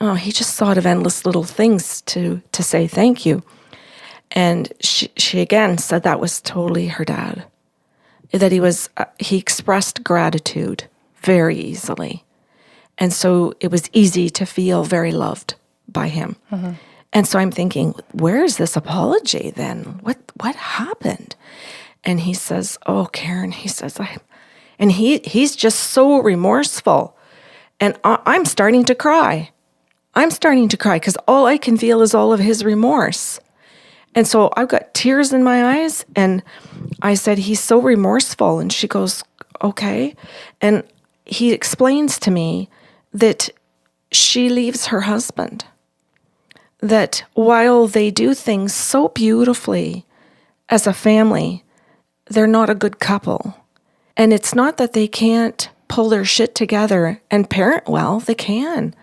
oh, he just thought of endless little things to say thank you. And she again said that was totally her dad, that he expressed gratitude very easily. And so it was easy to feel very loved by him. Mm-hmm. And so I'm thinking, where is this apology then? What happened? And he says, oh, Karen, he says, and he's just so remorseful. And I'm starting to cry. I'm starting to cry because all I can feel is all of his remorse. And so I've got tears in my eyes. And I said, he's so remorseful. And she goes, okay. And he explains to me that she leaves her husband. That while they do things so beautifully as a family, they're not a good couple. And it's not that they can't pull their shit together and parent well. They can.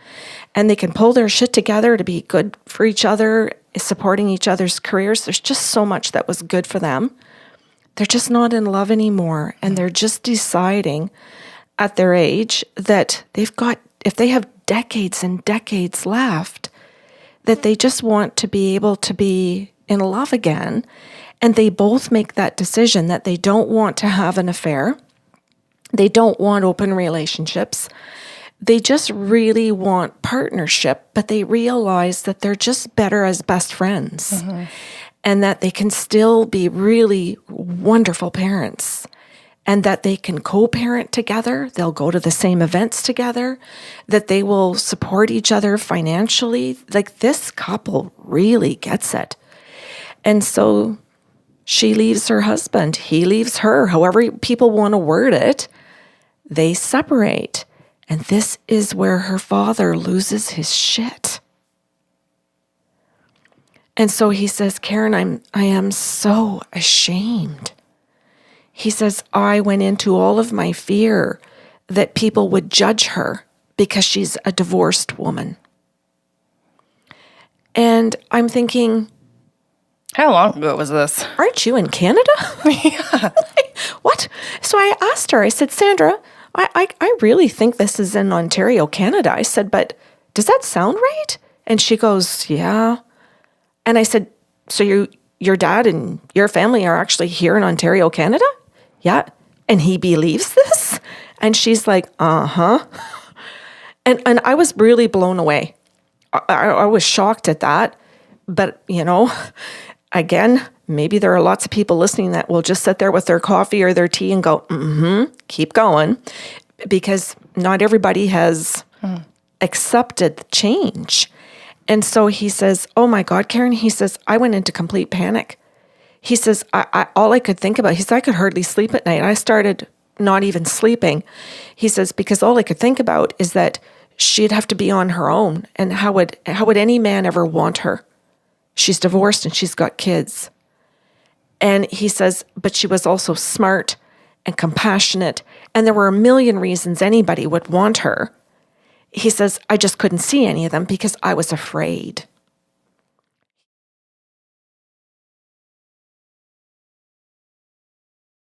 And they can pull their shit together to be good for each other, supporting each other's careers. There's just so much that was good for them. They're just not in love anymore. And they're just deciding at their age that if they have decades and decades left, that they just want to be able to be in love again. And they both make that decision that they don't want to have an affair. They don't want open relationships. They just really want partnership, but they realize that they're just better as best friends. Mm-hmm. And that they can still be really wonderful parents. And that they can co-parent together. They'll go to the same events together. That they will support each other financially. Like, this couple really gets it. And so she leaves her husband. He leaves her. However people want to word it, they separate. And this is where her father loses his shit. And so he says, Karen, I am so ashamed. He says, I went into all of my fear that people would judge her because she's a divorced woman. And I'm thinking, how long ago was this? Aren't you in Canada? Yeah. What? So I asked her, I said, Sandra, I really think this is in Ontario, Canada. I said, but does that sound right? And she goes, yeah. And I said, so your dad and your family are actually here in Ontario, Canada? Yeah. And he believes this? And she's like, uh-huh. And I was really blown away. I was shocked at that. But, again, maybe there are lots of people listening that will just sit there with their coffee or their tea and go, keep going. Because not everybody has accepted change. And so he says, oh my God, Karen, he says, I went into complete panic. He says, all I could think about, he said, I could hardly sleep at night. I started not even sleeping. He says, because all I could think about is that she'd have to be on her own. And how would any man ever want her? She's divorced and she's got kids. And he says, but she was also smart and compassionate. And there were a million reasons anybody would want her. He says, I just couldn't see any of them because I was afraid.